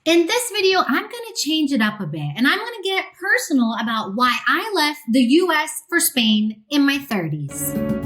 In this video, I'm going to change it up a bit and I'm going to get personal about why I left the US for Spain in my 30s.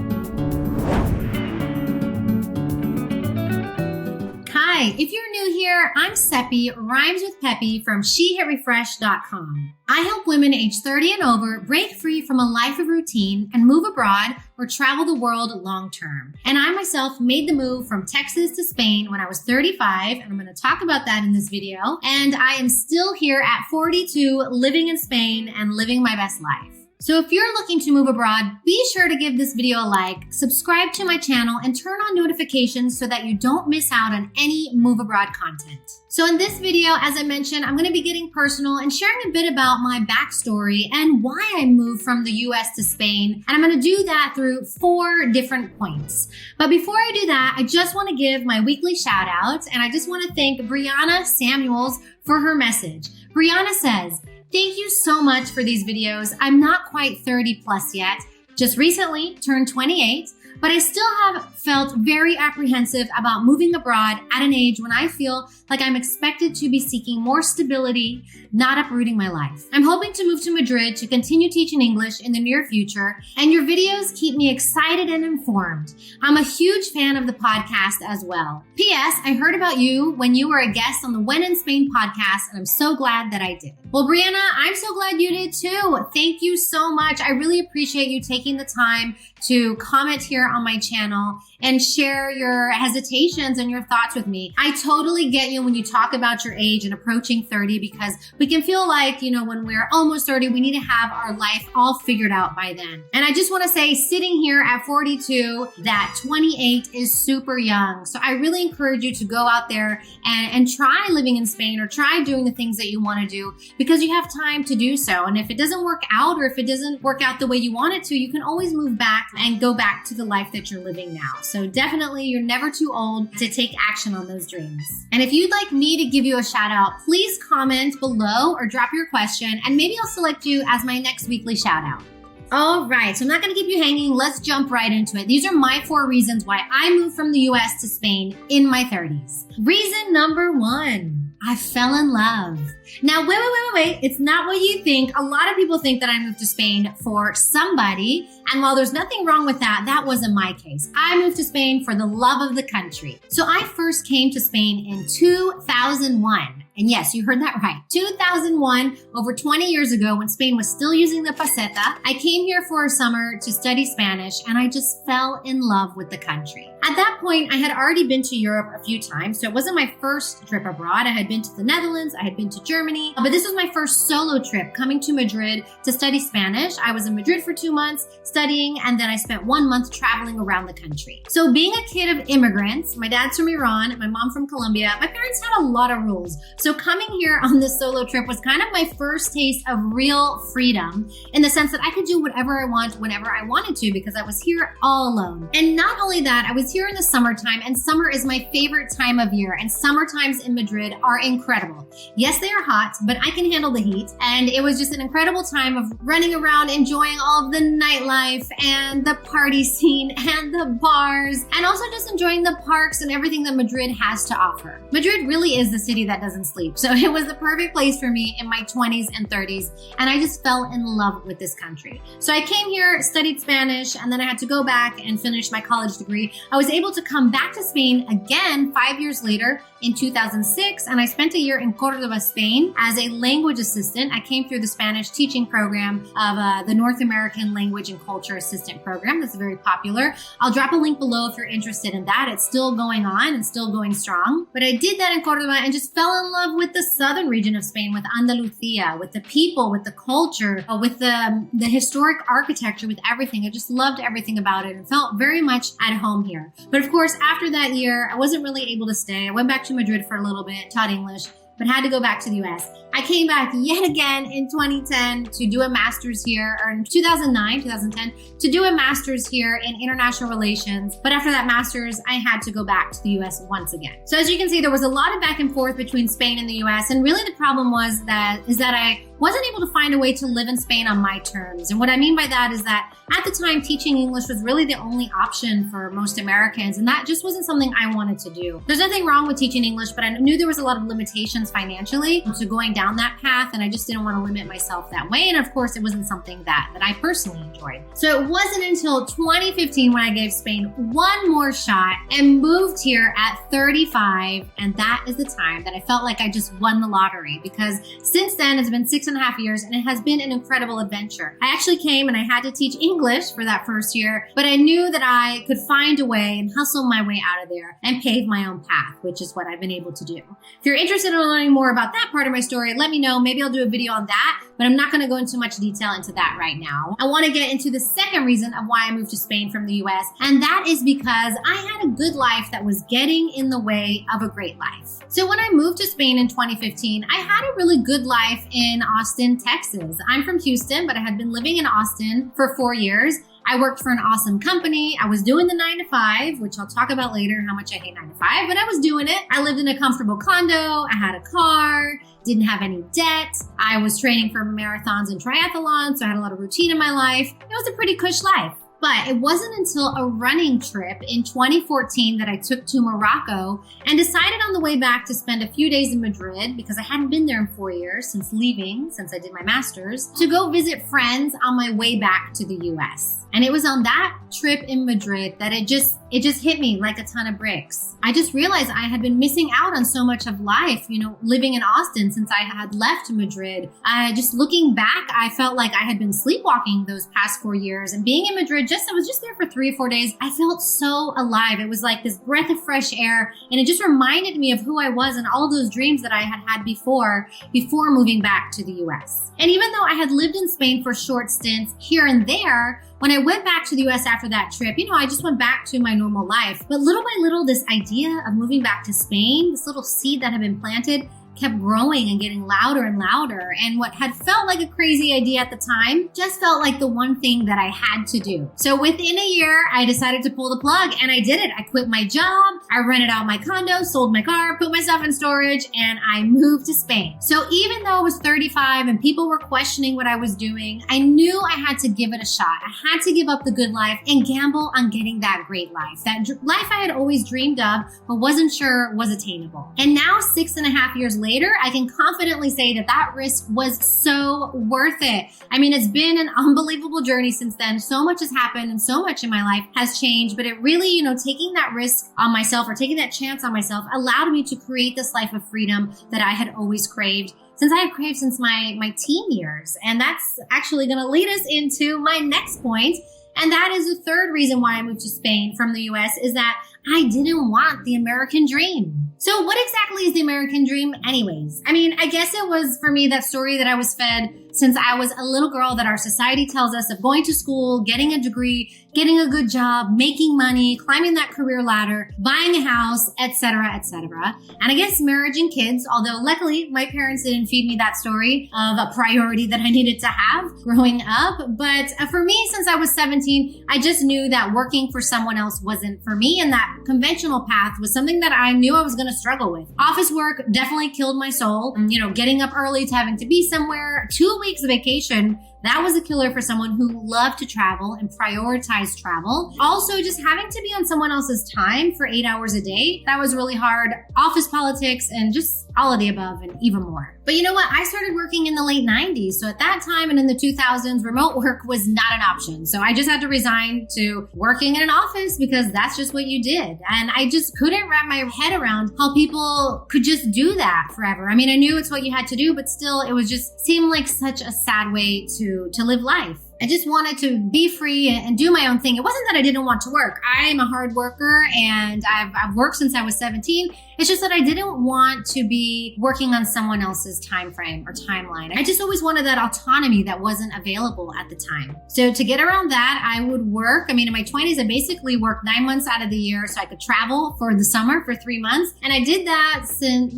Hi, if you're new here, I'm Cepee, rhymes with Peppy from SheHitRefresh.com. I help women age 30 and over break free from a life of routine and move abroad or travel the world long term. And I myself made the move from Texas to Spain when I was 35, and I'm going to talk about that in this video. And I am still here at 42, living in Spain and living my best life. So if you're looking to move abroad, be sure to give this video a like, subscribe to my channel, and turn on notifications so that you don't miss out on any move abroad content. So in this video, as I mentioned, I'm going to be getting personal and sharing a bit about my backstory and why I moved from the US to Spain. And I'm going to do that through 4 different points. But before I do that, I just want to give my weekly shout out, and I just want to thank Brianna Samuels for her message. Brianna says, "Thank you so much for these videos. I'm not quite 30 plus yet, just recently turned 28, but I still have felt very apprehensive about moving abroad at an age when I feel like I'm expected to be seeking more stability, not uprooting my life. I'm hoping to move to Madrid to continue teaching English in the near future, and your videos keep me excited and informed. I'm a huge fan of the podcast as well. P.S. I heard about you when you were a guest on the When in Spain podcast, and I'm so glad that I did." Well, Brianna, I'm so glad you did too. Thank you so much. I really appreciate you taking the time to comment here on my channel and share your hesitations and your thoughts with me. I totally get you when you talk about your age and approaching 30, because we can feel like, when we're almost 30, we need to have our life all figured out by then. And I just want to say, sitting here at 42, that 28 is super young. So I really encourage you to go out there and try living in Spain or try doing the things that you want to do, because you have time to do so. And if it doesn't work out, or if it doesn't work out the way you want it to, you can always move back and go back to the life that you're living now. So definitely, you're never too old to take action on those dreams. And if you'd like me to give you a shout out, please comment below or drop your question, and maybe I'll select you as my next weekly shout out. All right, so I'm not going to keep you hanging. Let's jump right into it. These are my 4 reasons why I moved from the US to Spain in my 30s. Reason number 1. I fell in love. Now, wait. It's not what you think. A lot of people think that I moved to Spain for somebody. And while there's nothing wrong with that, that wasn't my case. I moved to Spain for the love of the country. So I first came to Spain in 2001. And yes, you heard that right. 2001, over 20 years ago, when Spain was still using the peseta, I came here for a summer to study Spanish, and I just fell in love with the country. At that point, I had already been to Europe a few times, so it wasn't my first trip abroad. I had been to the Netherlands, I had been to Germany, but this was my first solo trip coming to Madrid to study Spanish. I was in Madrid for 2 months studying, and then I spent 1 month traveling around the country. So being a kid of immigrants, my dad's from Iran, my mom from Colombia, my parents had a lot of rules. So coming here on this solo trip was kind of my first taste of real freedom, in the sense that I could do whatever I want whenever I wanted to, because I was here all alone. And not only that, I was here in the summertime, and summer is my favorite time of year, and summer times in Madrid are incredible. Yes, they are hot, but I can handle the heat. And it was just an incredible time of running around, enjoying all of the nightlife and the party scene and the bars, and also just enjoying the parks and everything that Madrid has to offer. Madrid really is the city that doesn't sleep. So it was the perfect place for me in my 20s and 30s. And I just fell in love with this country. So I came here, studied Spanish, and then I had to go back and finish my college degree. I was able to come back to Spain again 5 years later in 2006, and I spent a year in Córdoba, Spain as a language assistant. I came through the Spanish teaching program of the North American Language and Culture Assistant Program. That's very popular. I'll drop a link below if you're interested in that. It's still going on and still going strong. But I did that in Córdoba and just fell in love with the southern region of Spain, with Andalusia, with the people, with the culture, with the historic architecture, with everything. I just loved everything about it and felt very much at home here. But of course, after that year, I wasn't really able to stay. I went back to Madrid for a little bit, taught English, but had to go back to the US. I came back yet again in 2010 to do a master's here, or in 2010, to do a master's here in international relations. But after that master's, I had to go back to the US once again. So as you can see, there was a lot of back and forth between Spain and the US. And really the problem was that I wasn't able to find a way to live in Spain on my terms. And what I mean by that is that at the time, teaching English was really the only option for most Americans. And that just wasn't something I wanted to do. There's nothing wrong with teaching English, but I knew there was a lot of limitations financially to going down that path. And I just didn't want to limit myself that way. And of course, it wasn't something that I personally enjoyed. So it wasn't until 2015 when I gave Spain one more shot and moved here at 35. And that is the time that I felt like I just won the lottery, because since then it's been 6.5 years and it has been an incredible adventure. I actually came and I had to teach English for that first year, but I knew that I could find a way and hustle my way out of there and pave my own path, which is what I've been able to do. If you're interested in learning more about that part of my story, let me know. Maybe I'll do a video on that, but I'm not going to go into much detail into that right now. I want to get into the second reason of why I moved to Spain from the US, and that is because I had a good life that was getting in the way of a great life. So when I moved to Spain in 2015, I had a really good life in Austin, Texas. I'm from Houston, but I had been living in Austin for 4 years. I worked for an awesome company. I was doing the 9-to-5, which I'll talk about later, how much I hate 9-to-5, but I was doing it. I lived in a comfortable condo. I had a car, didn't have any debt. I was training for marathons and triathlons, so I had a lot of routine in my life. It was a pretty cush life. But it wasn't until a running trip in 2014 that I took to Morocco and decided on the way back to spend a few days in Madrid, because I hadn't been there in 4 years since I did my master's, to go visit friends on my way back to the US. And it was on that trip in Madrid that it just hit me like a ton of bricks. I just realized I had been missing out on so much of life, living in Austin since I had left Madrid. Just looking back, I felt like I had been sleepwalking those past 4 years, and being in Madrid, I was just there for 3 or 4 days. I felt so alive. It was like this breath of fresh air, and it just reminded me of who I was and all those dreams that I had had before moving back to the US. And even though I had lived in Spain for short stints here and there, when I went back to the US after that trip, I just went back to my normal life. But little by little, this idea of moving back to Spain, this little seed that had been planted, kept growing and getting louder and louder. And what had felt like a crazy idea at the time just felt like the one thing that I had to do. So within a year, I decided to pull the plug, and I did it. I quit my job, I rented out my condo, sold my car, put my stuff in storage, and I moved to Spain. So even though I was 35 and people were questioning what I was doing, I knew I had to give it a shot. I had to give up the good life and gamble on getting that great life, that life I had always dreamed of but wasn't sure was attainable. And now, 6.5 years later, I can confidently say that risk was so worth it. I mean, it's been an unbelievable journey since then. So much has happened and so much in my life has changed, but it really, taking that risk on myself, or taking that chance on myself, allowed me to create this life of freedom that I had always craved. Since I have craved since my teen years. And that's actually going to lead us into my next point. And that is the third reason why I moved to Spain from the US, is that I didn't want the American dream. So what exactly is the American dream anyways? I mean, I guess it was for me that story that I was fed since I was a little girl that our society tells us of going to school, getting a degree, getting a good job, making money, climbing that career ladder, buying a house, etc., etc. And I guess marriage and kids, although luckily my parents didn't feed me that story of a priority that I needed to have growing up. But for me, since I was 17, I just knew that working for someone else wasn't for me, and that conventional path was something that I knew I was going to struggle with. Office work definitely killed my soul. Getting up early to having to be somewhere, 2 weeks of vacation, that was a killer for someone who loved to travel and prioritized travel. Also, just having to be on someone else's time for 8 hours a day, that was really hard. Office politics and just all of the above and even more. But you know what? I started working in the late 90s. So at that time and in the 2000s, remote work was not an option. So I just had to resign to working in an office because that's just what you did. And I just couldn't wrap my head around how people could just do that forever. I mean, I knew it's what you had to do, but still it was just seemed like such a sad way to live life. I just wanted to be free and do my own thing. It wasn't that I didn't want to work. I'm a hard worker and I've worked since I was 17. It's just that I didn't want to be working on someone else's time frame or timeline. I just always wanted that autonomy that wasn't available at the time. So to get around that, I would work. In my 20s, I basically worked 9 months out of the year so I could travel for the summer for 3 months. And I did that since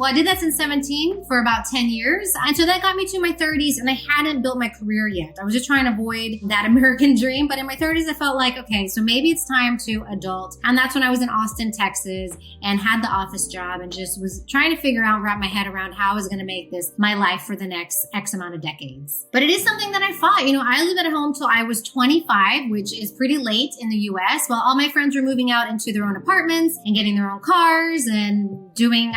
17 for about 10 years. And so that got me to my 30s and I hadn't built my career yet. I was just trying to avoid that American dream. But in my 30s, I felt like, okay, so maybe it's time to adult. And that's when I was in Austin, Texas and had the office job and just was trying to wrap my head around how I was going to make this my life for the next X amount of decades. But it is something that I fought. I lived at home till I was 25, which is pretty late in the US, while all my friends were moving out into their own apartments and getting their own cars and doing,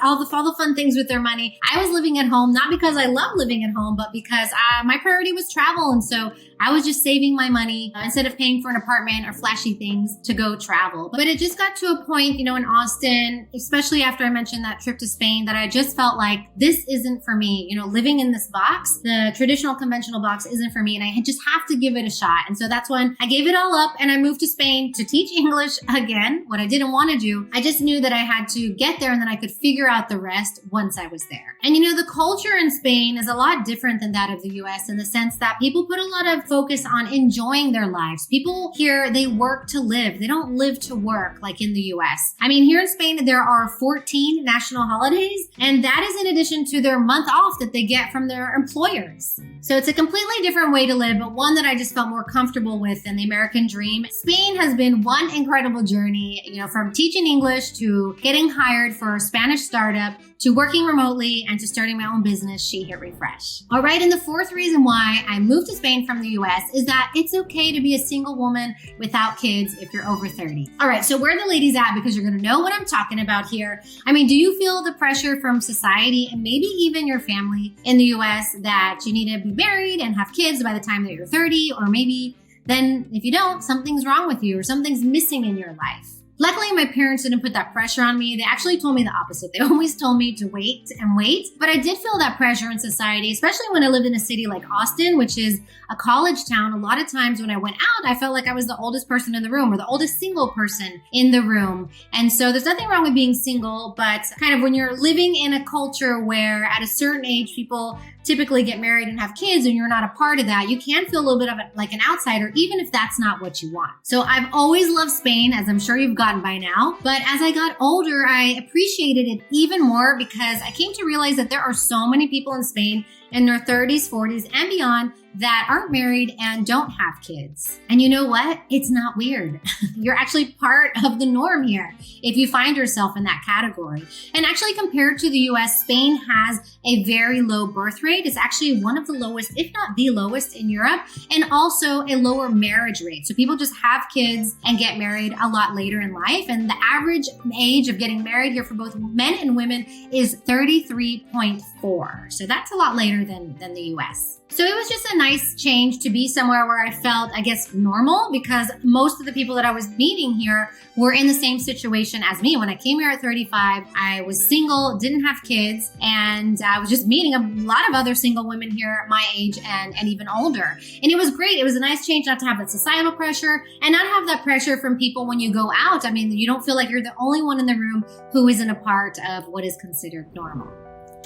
all the fun things with their money. I was living at home, not because I love living at home, but because my priority was travel. And so I was just saving my money instead of paying for an apartment or flashy things to go travel. But it just got to a point, in Austin, especially after I mentioned that trip to Spain, that I just felt like this isn't for me. Living in this box, the traditional conventional box isn't for me. And I just have to give it a shot. And so that's when I gave it all up and I moved to Spain to teach English again, what I didn't want to do. I just knew that I had to get there and then I could figure out the rest once I was there. And the culture in Spain is a lot different than that of the US in the sense that people put a lot of focus on enjoying their lives. People here, they work to live. They don't live to work like in the US. Here in Spain, there are 14 national holidays, and that is in addition to their month off that they get from their employers. So it's a completely different way to live, but one that I just felt more comfortable with than the American dream. Spain has been one incredible journey, from teaching English to getting hired for a Spanish startup to working remotely and to starting my own business, She Hit Refresh. All right, and the fourth reason why I moved to Spain from the US is that it's okay to be a single woman without kids if you're over 30. All right, so where are the ladies at? Because you're gonna know what I'm talking about here. Do you feel the pressure from society and maybe even your family in the US that you need to be married and have kids by the time that you're 30? Or maybe then if you don't, something's wrong with you or something's missing in your life. Luckily, my parents didn't put that pressure on me. They actually told me the opposite. They always told me to wait and wait. But I did feel that pressure in society, especially when I lived in a city like Austin, which is a college town. A lot of times when I went out, I felt like I was the oldest person in the room or the oldest single person in the room. And so there's nothing wrong with being single, but kind of when you're living in a culture where at a certain age, people typically get married and have kids and you're not a part of that, you can feel a little bit of like an outsider, even if that's not what you want. So I've always loved Spain, as I'm sure you've gotten by now. But as I got older, I appreciated it even more because I came to realize that there are so many people in Spain in their 30s, 40s, and beyond that aren't married and don't have kids. And you know what? It's not weird. You're actually part of the norm here if you find yourself in that category. And actually compared to the US, Spain has a very low birth rate. It's actually one of the lowest, if not the lowest in Europe, and also a lower marriage rate. So people just have kids and get married a lot later in life. And the average age of getting married here for both men and women is 33.4. So that's a lot later than the US. So it was just a nice change to be somewhere where I felt, I guess, normal, because most of the people that I was meeting here were in the same situation as me. When I came here at 35, I was single, didn't have kids, and I was just meeting a lot of other single women here my age and even older. And it was great. It was a nice change not to have that societal pressure and not have that pressure from people when you go out. You don't feel like you're the only one in the room who isn't a part of what is considered normal.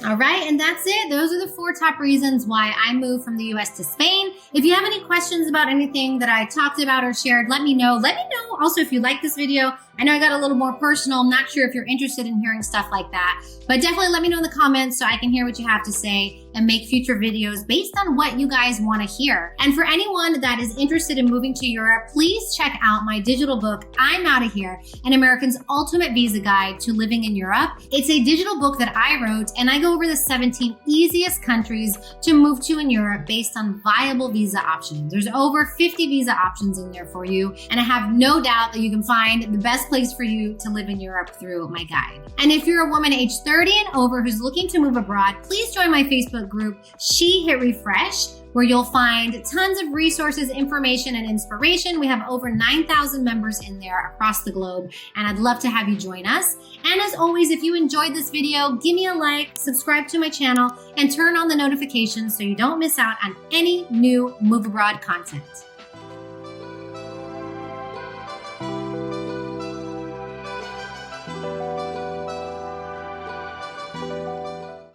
All right, and that's it. Those are the 4 top reasons why I moved from the US to Spain. If you have any questions about anything that I talked about or shared, let me know. Let me know also if you like this video. I know I got a little more personal. I'm not sure if you're interested in hearing stuff like that, but definitely let me know in the comments so I can hear what you have to say and make future videos based on what you guys want to hear. And for anyone that is interested in moving to Europe, please check out my digital book, I'm Outta Here, An American's Ultimate Visa Guide to Living in Europe. It's a digital book that I wrote, and I go over the 17 easiest countries to move to in Europe based on viable visa options. There's over 50 visa options in there for you, and I have no doubt that you can find the best best place for you to live in Europe through my guide. And if you're a woman age 30 and over who's looking to move abroad, please join my Facebook group, She Hit Refresh, where you'll find tons of resources, information, and inspiration. We have over 9,000 members in there across the globe, and I'd love to have you join us. And as always, if you enjoyed this video, give me a like, subscribe to my channel, and turn on the notifications so you don't miss out on any new Move Abroad content.